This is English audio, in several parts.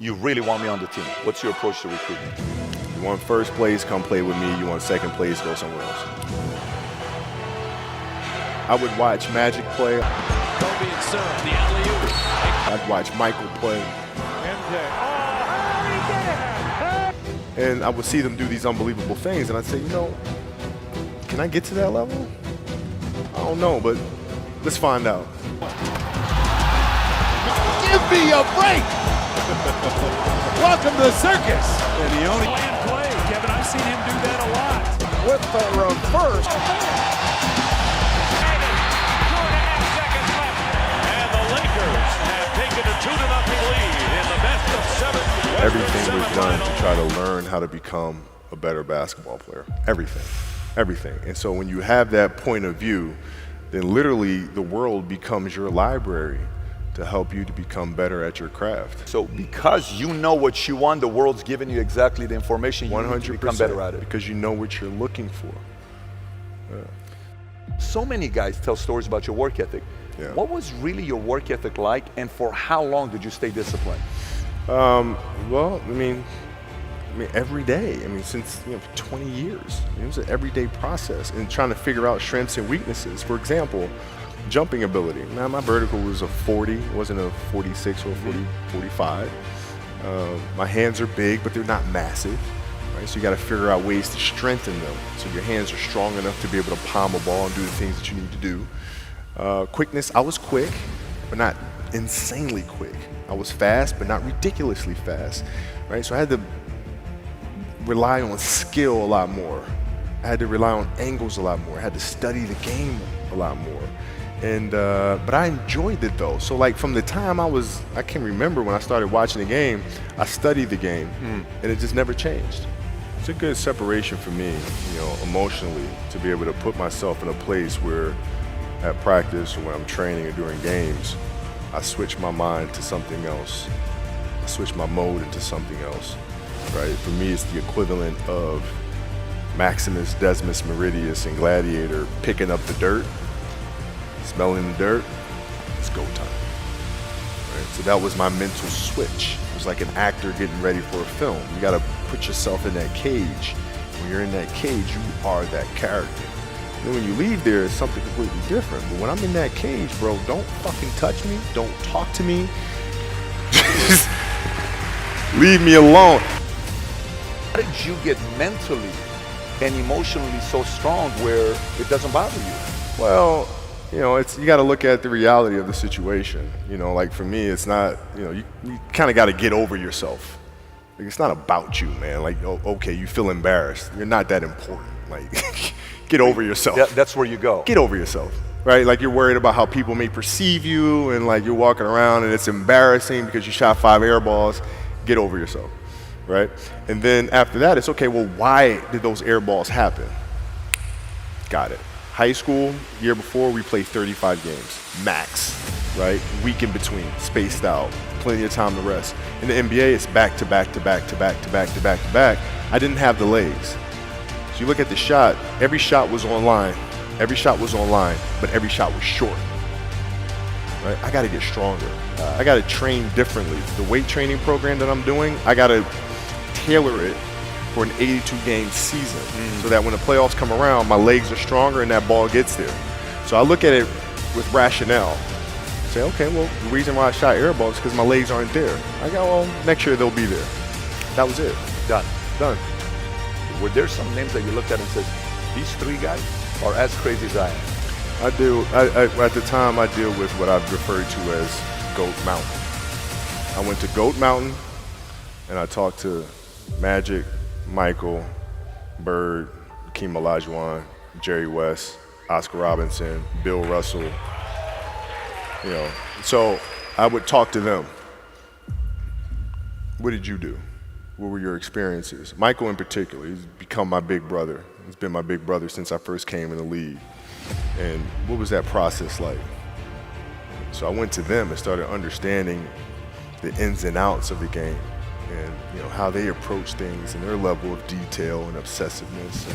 you really want me on the team? What's your approach to recruitment? You want first place, come play with me. You want second place, go somewhere else. I would watch Magic play. Kobe and Son, the alley-oop. I'd watch Michael play. And I would see them do these unbelievable things, and I'd say, you know, can I get to that level? I don't know, but let's find out. Give me a break! Welcome to the circus. And the only play, Kevin, I've seen him do that a lot. With the reverse. 2.5 seconds left. And the Lakers have taken a 2-0 lead in the best of 7. Everything was done to try to learn how to become a better basketball player. Everything. And so when you have that point of view, then literally the world becomes your library to help you to become better at your craft. So because you know what you want, the world's giving you exactly the information you need to become better at it. Because you know what you're looking for. Yeah. So many guys tell stories about your work ethic. Yeah. What was really your work ethic like, and for how long did you stay disciplined? Well, I mean, every day. I mean, since 20 years. It was an everyday process and trying to figure out strengths and weaknesses. For example, jumping ability. Now, my vertical was a 40, it wasn't a 46 or a 45. My hands are big, but they're not massive. Right? So you got to figure out ways to strengthen them so your hands are strong enough to be able to palm a ball and do the things that you need to do. Quickness, I was quick, but not insanely quick. I was fast, but not ridiculously fast. Right? So I had to rely on skill a lot more. I had to rely on angles a lot more. I had to study the game a lot more. And but I enjoyed it though. So like from the time I can remember when I started watching the game, I studied the game, and it just never changed. It's a good separation for me, emotionally, to be able to put myself in a place where at practice or when I'm training or during games, I switch my mind to something else. I switch my mode into something else, right? For me, it's the equivalent of Maximus, Decimus, Meridius, and Gladiator picking up the dirt, smelling the dirt. It's go time. Right? So that was my mental switch. It was like an actor getting ready for a film. You got to put yourself in that cage. When you're in that cage, you are that character. And then when you leave there, it's something completely different. But when I'm in that cage, bro, don't fucking touch me. Don't talk to me. Just leave me alone. How did you get mentally and emotionally so strong where it doesn't bother you? Well, you got to look at the reality of the situation. Like for me, it's not, you kind of got to get over yourself. Like, it's not about you, man. Like, okay, you feel embarrassed. You're not that important. Like, get over yourself. That's where you go. Get over yourself, right? Like you're worried about how people may perceive you, and like you're walking around and it's embarrassing because you shot 5 air balls. Get over yourself, right? And then after that, it's okay, well, why did those air balls happen? Got it. High school, year before, we played 35 games, max, right? Week in between, spaced out, plenty of time to rest. In the NBA, it's back to back to back to back to back to back to back. I didn't have the legs. So you look at the shot, every shot was online. Every shot was online, but every shot was short. Right? I got to get stronger. I got to train differently. The weight training program that I'm doing, I got to tailor it for an 82-game season so that when the playoffs come around, my legs are stronger and that ball gets there. So I look at it with rationale. Say, okay, well, the reason why I shot air balls is because my legs aren't there. I go, well, next year they'll be there. That was it. Done. Done. Were there some names that you looked at and said, these 3 guys are as crazy as I am? I do. At the time, I deal with what I've referred to as Goat Mountain. I went to Goat Mountain, and I talked to Magic, Michael, Bird, Hakeem Olajuwon, Jerry West, Oscar Robinson, Bill Russell. So I would talk to them. What did you do? What were your experiences? Michael in particular, he's become my big brother. He's been my big brother since I first came in the league. And what was that process like? So I went to them and started understanding the ins and outs of the game and how they approach things and their level of detail and obsessiveness.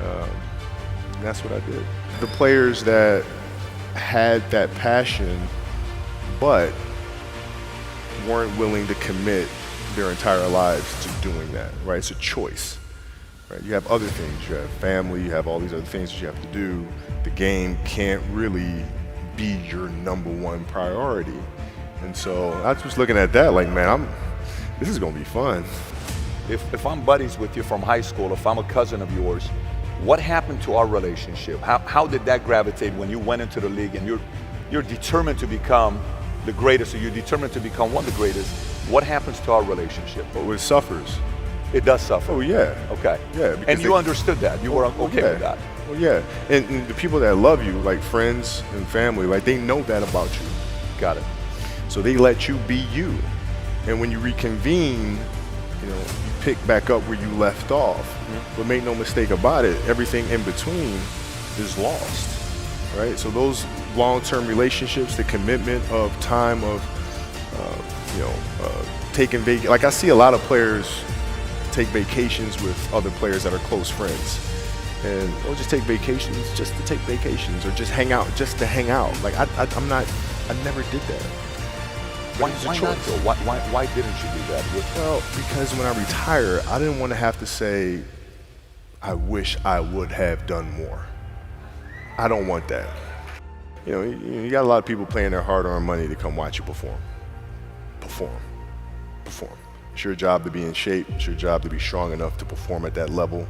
And that's what I did. The players that had that passion, but weren't willing to commit their entire lives to doing that, right? It's a choice, right? You have other things. You have family. You have all these other things that you have to do. The game can't really be your #1 priority. And so I was looking at that like, man, this is going to be fun. If I'm buddies with you from high school, if I'm a cousin of yours, what happened to our relationship? How did that gravitate when you went into the league and you're determined to become the greatest, or you're determined to become one of the greatest? What happens to our relationship? But it suffers. It does suffer. Oh, yeah. Okay. Yeah. And you understood that. You were okay with that. Well, yeah. And the people that love you, like friends and family, like they know that about you. Got it. So they let you be you. And when you reconvene, you pick back up where you left off. Mm-hmm. But make no mistake about it, everything in between is lost, right? So those long-term relationships, the commitment of time of, taking like I see a lot of players take vacations with other players that are close friends. And they'll just take vacations just to take vacations, or just hang out just to hang out. Like I never did that. Why not though? Why didn't you do that? Well, because when I retire, I didn't want to have to say, I wish I would have done more. I don't want that. You got a lot of people paying their hard-earned money to come watch you perform. It's your job to be in shape. It's your job to be strong enough to perform at that level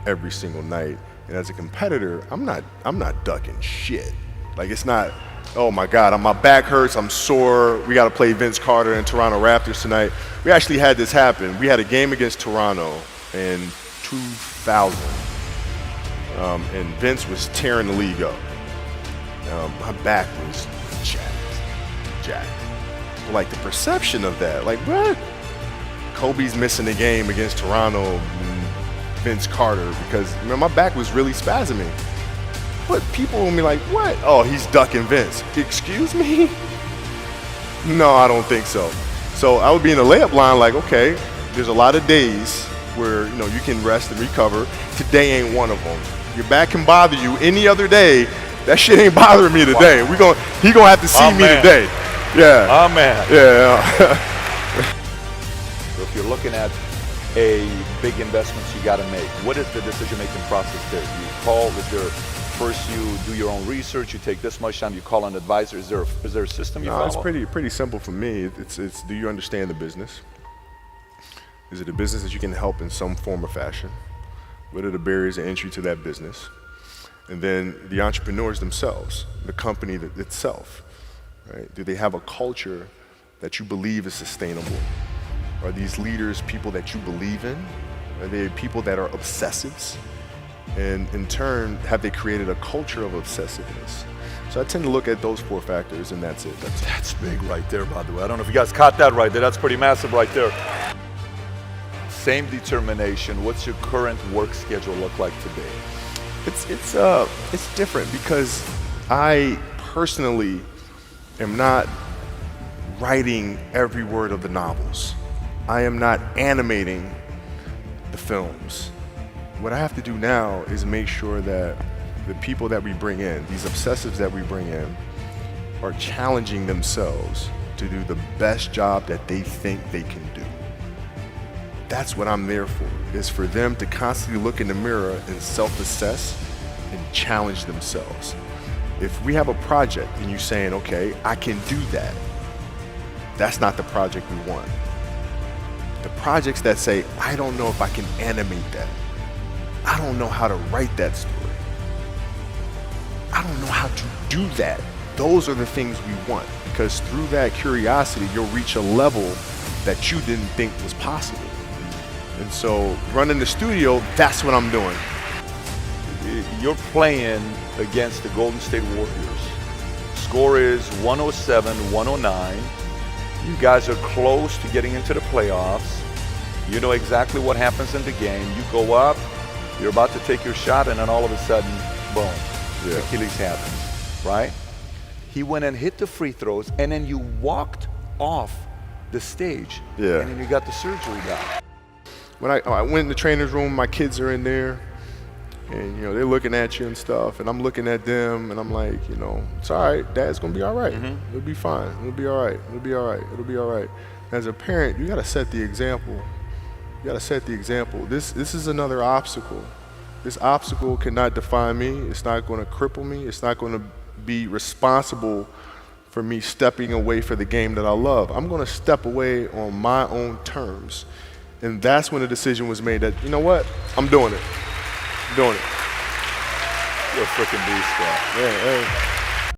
every single night. And as a competitor, I'm not ducking shit. Like, it's not, oh my God, my back hurts, I'm sore, we got to play Vince Carter and Toronto Raptors tonight. We actually had this happen. We had a game against Toronto in 2000, and Vince was tearing the league up. My back was jacked. But like the perception of that, like what? Kobe's missing the game against Toronto and Vince Carter because my back was really spasming. But people will be like, what? Oh, he's ducking Vince. Excuse me? No, I don't think so. So I would be in the layup line like, okay, there's a lot of days where you can rest and recover. Today ain't one of them. Your back can bother you any other day. That shit ain't bothering me today. Wow. He gonna have to see me today. Yeah. Oh man. Yeah. So if you're looking at a big investments you got to make, what is the decision-making process there? You call, first you do your own research, you take this much time, you call an advisor. Is there a system you follow? It's pretty simple for me. It's do you understand the business? Is it a business that you can help in some form or fashion? What are the barriers of entry to that business? And then the entrepreneurs themselves, the company itself, right? Do they have a culture that you believe is sustainable? Are these leaders people that you believe in? Are they people that are obsessives? And in turn, have they created a culture of obsessiveness? So I tend to look at those 4 factors, and that's it. That's big right there, by the way. I don't know if you guys caught that right there. That's pretty massive right there. Same determination. What's your current work schedule look like today? It's different because I personally am not writing every word of the novels. I am not animating the films. What I have to do now is make sure that the people that we bring in, these obsessives that we bring in, are challenging themselves to do the best job that they think they can do. That's what I'm there for, is for them to constantly look in the mirror and self-assess and challenge themselves. If we have a project and you're saying, okay, I can do that, that's not the project we want. The projects that say, I don't know if I can animate that. I don't know how to write that story. I don't know how to do that. Those are the things we want, because through that curiosity, you'll reach a level that you didn't think was possible. And so running the studio, that's what I'm doing. You're playing against the Golden State Warriors. Score is 107-109. You guys are close to getting into the playoffs. You know exactly what happens in the game. You go up, you're about to take your shot, and then all of a sudden, boom, Achilles happens, right? He went and hit the free throws, and then you walked off the stage, and then you got the surgery done. When I went in the trainer's room, my kids are in there. And, they're looking at you and stuff, and I'm looking at them, and I'm like, it's all right. Dad's going to be all right. It'll be fine. It'll be all right. It'll be all right. It'll be all right. As a parent, you got to set the example. You got to set the example. This is another obstacle. This obstacle cannot define me. It's not going to cripple me. It's not going to be responsible for me stepping away for the game that I love. I'm going to step away on my own terms. And that's when the decision was made that, you know what? I'm doing it. I'm doing it. You're a freaking beast, guy. Yeah, hey.